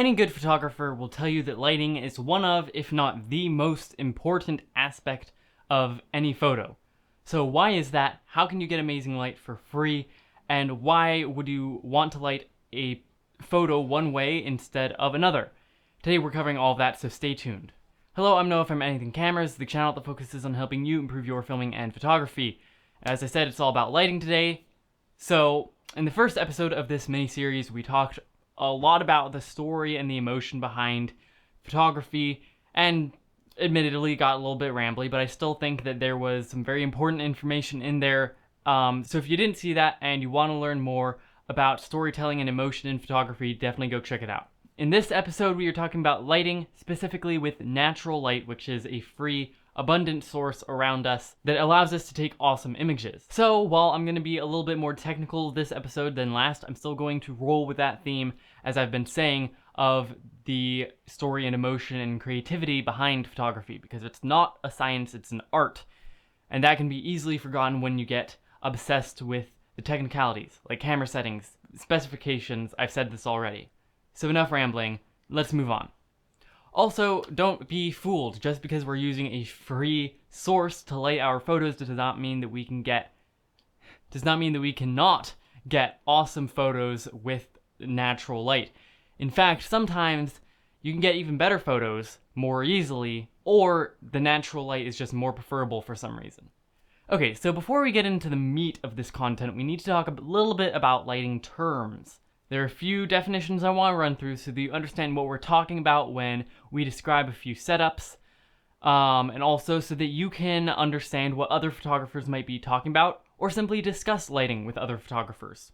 Any good photographer will tell you that lighting is one of, if not the most important aspect of any photo. So why is that? How can you get amazing light for free? And why would you want to light a photo one way instead of another? Today we're covering all of that, so stay tuned. Hello, I'm Noah from Anything Cameras, the channel that focuses on helping you improve your filming and photography. As I said, it's all about lighting today. So, in the first episode of this mini-series, we talked a lot about the story and the emotion behind photography, and admittedly got a little bit rambly, but I still think that there was some very important information in there. So if you didn't see that and you want to learn more about storytelling and emotion in photography, definitely go check it out. In this episode, we are talking about lighting, specifically with natural light, which is a free, abundant source around us that allows us to take awesome images. So while I'm going to be a little bit more technical this episode than last, I'm still going to roll with that theme, as I've been saying, of the story and emotion and creativity behind photography, because it's not a science, it's an art. And that can be easily forgotten when you get obsessed with the technicalities, like camera settings, specifications. I've said this already. So enough rambling, let's move on. Also, don't be fooled. Just because we're using a free source to light our photos does not mean that we cannot get awesome photos with natural light. In fact, sometimes you can get even better photos more easily, or the natural light is just more preferable for some reason. Okay, so before we get into the meat of this content, we need to talk a little bit about lighting terms. There are a few definitions I want to run through so that you understand what we're talking about when we describe a few setups, and also so that you can understand what other photographers might be talking about, or simply discuss lighting with other photographers.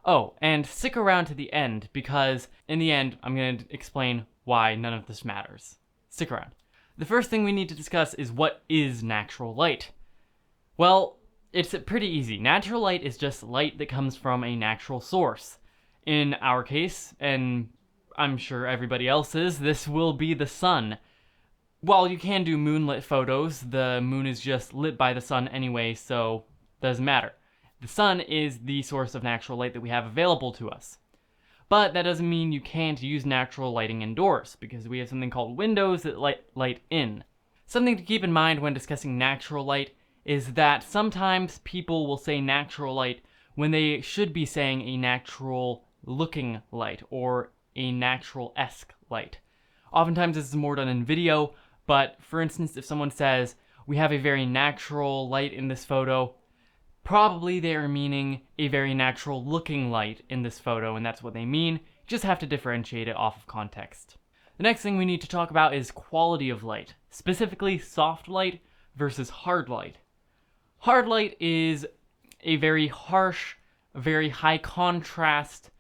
Oh, and stick around to the end, because in the end, I'm going to explain why none of this matters. Stick around. The first thing we need to discuss is what is natural light. Well, it's pretty easy. Natural light is just light that comes from a natural source. In our case, and I'm sure everybody else's, this will be the sun. While you can do moonlit photos, the moon is just lit by the sun anyway, so doesn't matter. The sun is the source of natural light that we have available to us. But that doesn't mean you can't use natural lighting indoors, because we have something called windows that light in. Something to keep in mind when discussing natural light is that sometimes people will say natural light when they should be saying a natural looking light or a natural-esque light. Oftentimes this is more done in video, but for instance, if someone says, we have a very natural light in this photo, probably they are meaning a very natural looking light in this photo, and that's what they mean. You just have to differentiate it off of context. The next thing we need to talk about is quality of light, specifically soft light versus hard light. Hard light is a very harsh, very high contrast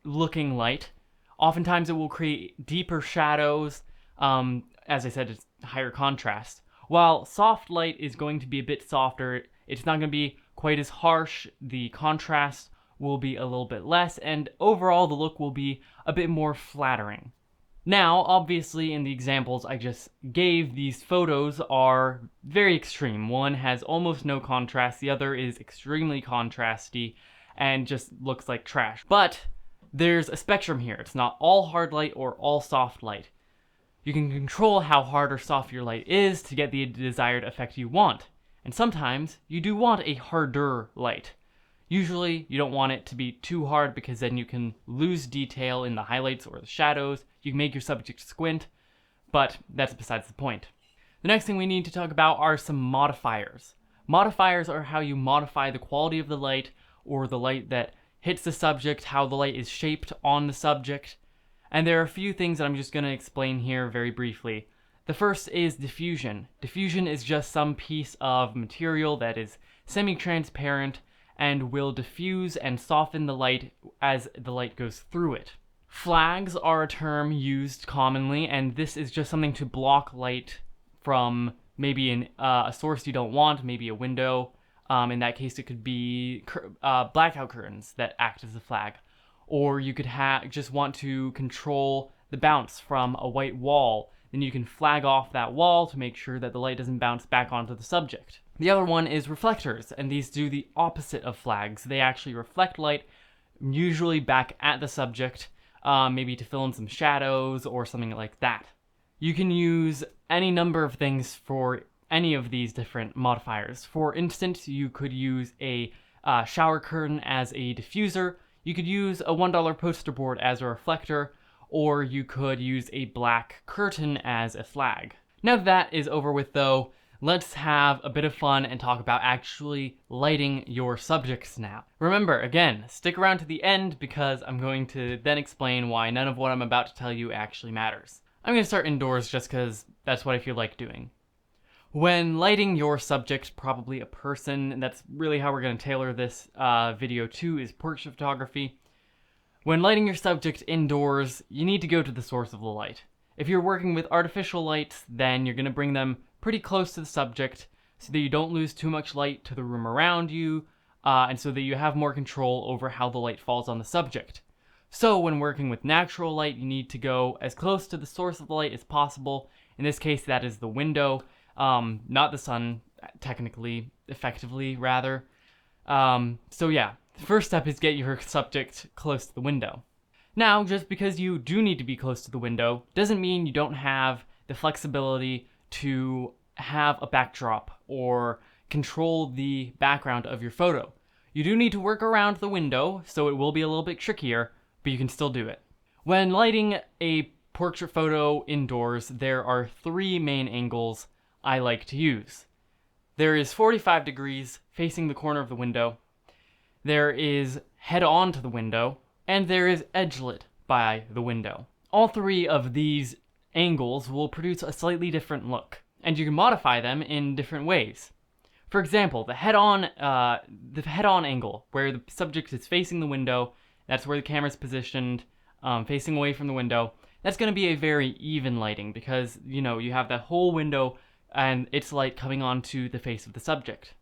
looking light. Oftentimes it will create deeper shadows. As I said, it's higher contrast. While soft light is going to be a bit softer, it's not going to be quite as harsh. The contrast will be a little bit less, and overall the look will be a bit more flattering. Now, obviously, in the examples I just gave, these photos are very extreme. One has almost no contrast, the other is extremely contrasty and just looks like trash. But there's a spectrum here. It's not all hard light or all soft light. You can control how hard or soft your light is to get the desired effect you want. And sometimes you do want a harder light. Usually you don't want it to be too hard because then you can lose detail in the highlights or the shadows. You can make your subject squint, but that's besides the point. The next thing we need to talk about are some modifiers. Modifiers are how you modify the quality of the light or the light that hits the subject, how the light is shaped on the subject. And there are a few things that I'm just going to explain here very briefly. The first is diffusion. Diffusion is just some piece of material that is semi-transparent and will diffuse and soften the light as the light goes through it. Flags are a term used commonly, and this is just something to block light from maybe a source you don't want, maybe a window. In that case, it could be blackout curtains that act as a flag. Or you could just want to control the bounce from a white wall. Then you can flag off that wall to make sure that the light doesn't bounce back onto the subject. The other one is reflectors, and these do the opposite of flags. They actually reflect light, usually back at the subject, maybe to fill in some shadows or something like that. You can use any number of things for any of these different modifiers. For instance, you could use a shower curtain as a diffuser, you could use a $1 poster board as a reflector, or you could use a black curtain as a flag. Now that is over with though, let's have a bit of fun and talk about actually lighting your subjects now. Remember, again, stick around to the end because I'm going to then explain why none of what I'm about to tell you actually matters. I'm going to start indoors just because that's what I feel like doing. When lighting your subject, probably a person, and that's really how we're going to tailor this video to, is portrait photography. When lighting your subject indoors, you need to go to the source of the light. If you're working with artificial lights, then you're going to bring them pretty close to the subject so that you don't lose too much light to the room around you, and so that you have more control over how the light falls on the subject. So when working with natural light, you need to go as close to the source of the light as possible. In this case, that is the window. Not the sun, technically, effectively, rather. So yeah, the first step is get your subject close to the window. Now, just because you do need to be close to the window, doesn't mean you don't have the flexibility to have a backdrop or control the background of your photo. You do need to work around the window, so it will be a little bit trickier, but you can still do it. When lighting a portrait photo indoors, there are 3 main angles I like to use. There is 45 degrees facing the corner of the window, there is head on to the window, and there is edge-lit by the window. All 3 of these angles will produce a slightly different look, and you can modify them in different ways. For example, the head-on angle, where the subject is facing the window, that's where the camera is positioned, facing away from the window, that's going to be a very even lighting because, you know, you have that whole window and its light coming onto the face of the subject.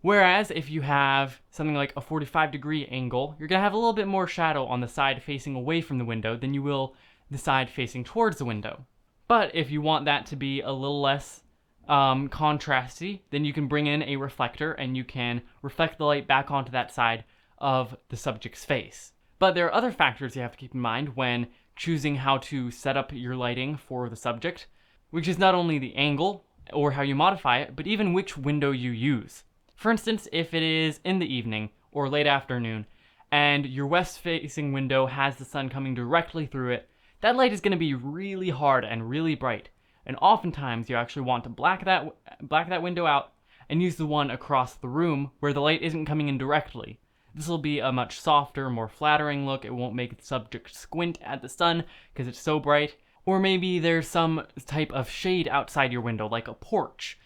Whereas if you have something like a 45-degree angle, you're going to have a little bit more shadow on the side facing away from the window than you will the side facing towards the window. But if you want that to be a little less contrasty, then you can bring in a reflector and you can reflect the light back onto that side of the subject's face. But there are other factors you have to keep in mind when choosing how to set up your lighting for the subject, which is not only the angle or how you modify it, but even which window you use. For instance, if it is in the evening or late afternoon and your west-facing window has the sun coming directly through it, that light is going to be really hard and really bright. And oftentimes you actually want to black that window out and use the one across the room where the light isn't coming in directly. This will be a much softer, more flattering look. It won't make the subject squint at the sun because it's so bright. Or maybe there's some type of shade outside your window, like a porch.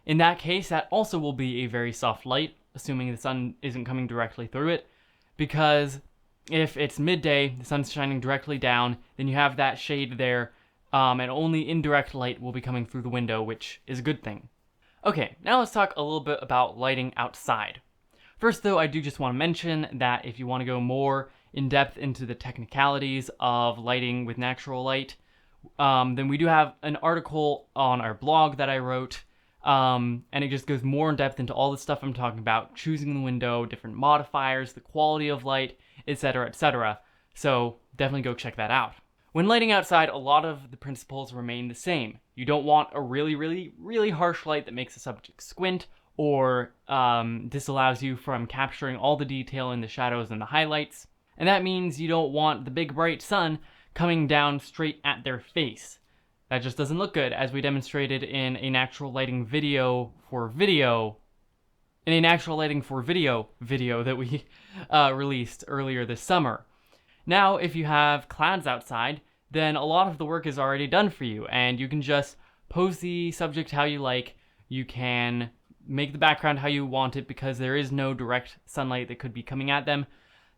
In that case, that also will be a very soft light, assuming the sun isn't coming directly through it, because if it's midday, the sun's shining directly down, then you have that shade there, and only indirect light will be coming through the window, which is a good thing. Okay, now let's talk a little bit about lighting outside. First though, I do just want to mention that if you want to go more in depth into the technicalities of lighting with natural light, then we do have an article on our blog that I wrote, and it just goes more in depth into all the stuff I'm talking about, choosing the window, different modifiers, the quality of light, etc., etc. So definitely go check that out. When lighting outside, a lot of the principles remain the same. You don't want a really, really, really harsh light that makes the subject squint or disallows you from capturing all the detail in the shadows and the highlights. And that means you don't want the big bright sun coming down straight at their face. That just doesn't look good, as we demonstrated in a natural lighting video video that we released earlier this summer. Now, if you have clouds outside, then a lot of the work is already done for you, and you can just pose the subject how you like. You can make the background how you want it because there is no direct sunlight that could be coming at them.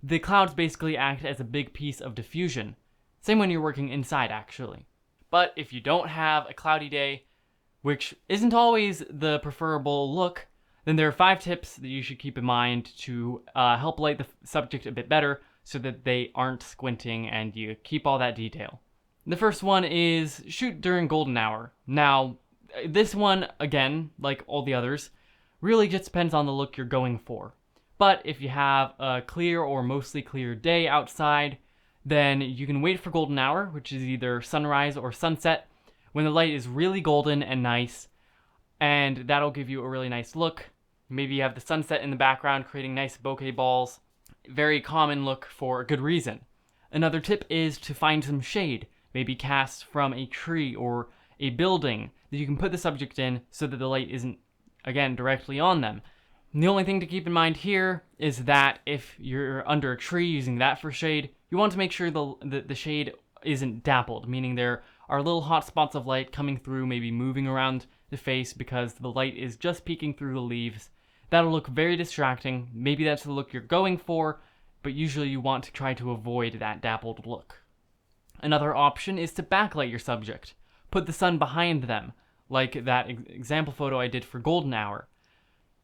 The clouds basically act as a big piece of diffusion. Same when you're working inside, actually. But if you don't have a cloudy day, which isn't always the preferable look, then there are 5 tips that you should keep in mind to help light the subject a bit better so that they aren't squinting and you keep all that detail. The first one is shoot during golden hour. Now, this one, again, like all the others, really just depends on the look you're going for. But if you have a clear or mostly clear day outside, then you can wait for golden hour, which is either sunrise or sunset, when the light is really golden and nice, and that'll give you a really nice look. Maybe you have the sunset in the background creating nice bokeh balls. Very common look for a good reason. Another tip is to find some shade, maybe cast from a tree or a building that you can put the subject in so that the light isn't, again, directly on them. And the only thing to keep in mind here is that if you're under a tree using that for shade, you want to make sure the shade isn't dappled, meaning there are little hot spots of light coming through, maybe moving around the face because the light is just peeking through the leaves. That'll look very distracting. Maybe that's the look you're going for, but usually you want to try to avoid that dappled look. Another option is to backlight your subject. Put the sun behind them, like that example photo I did for golden hour.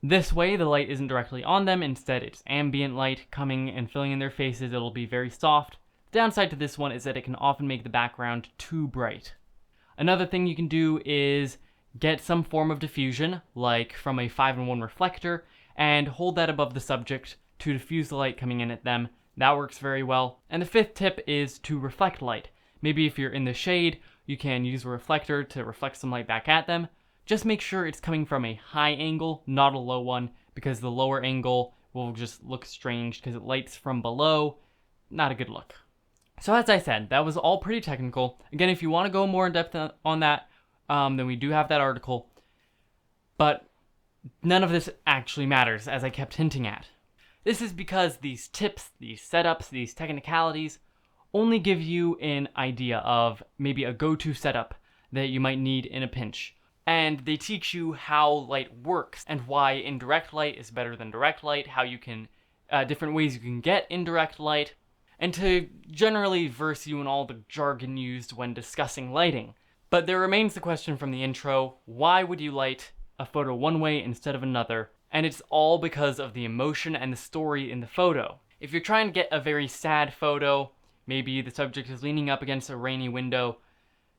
This way, the light isn't directly on them. Instead, it's ambient light coming and filling in their faces. It'll be very soft. The downside to this one is that it can often make the background too bright. Another thing you can do is get some form of diffusion, like from a 5-in-1 reflector, and hold that above the subject to diffuse the light coming in at them. That works very well. And the fifth tip is to reflect light. Maybe if you're in the shade, you can use a reflector to reflect some light back at them. Just make sure it's coming from a high angle, not a low one, because the lower angle will just look strange because it lights from below. Not a good look. So as I said, that was all pretty technical. Again, if you want to go more in depth on that, then we do have that article. But none of this actually matters, as I kept hinting at. This is because these tips, these setups, these technicalities only give you an idea of maybe a go-to setup that you might need in a pinch. And they teach you how light works and why indirect light is better than direct light, how you can, different ways you can get indirect light, and to generally verse you in all the jargon used when discussing lighting. But there remains the question from the intro, why would you light a photo one way instead of another? And it's all because of the emotion and the story in the photo. If you're trying to get a very sad photo, maybe the subject is leaning up against a rainy window,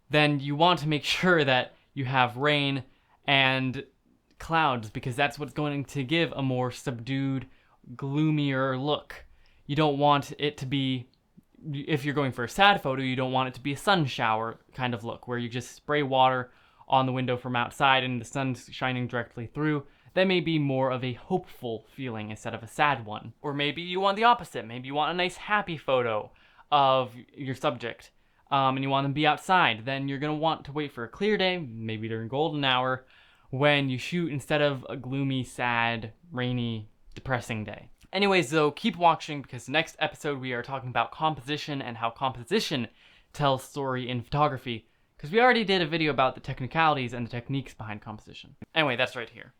then you want to make sure that you have rain and clouds, because that's what's going to give a more subdued, gloomier look. You don't want it to be, if you're going for a sad photo, you don't want it to be a sun shower kind of look, where you just spray water on the window from outside and the sun's shining directly through. That may be more of a hopeful feeling instead of a sad one. Or maybe you want the opposite. Maybe you want a nice happy photo of your subject, and you want them to be outside. Then you're going to want to wait for a clear day, maybe during golden hour, when you shoot instead of a gloomy, sad, rainy, depressing day. Anyways, though, keep watching, because the next episode we are talking about composition and how composition tells story in photography, because we already did a video about the technicalities and the techniques behind composition. Anyway, that's right here.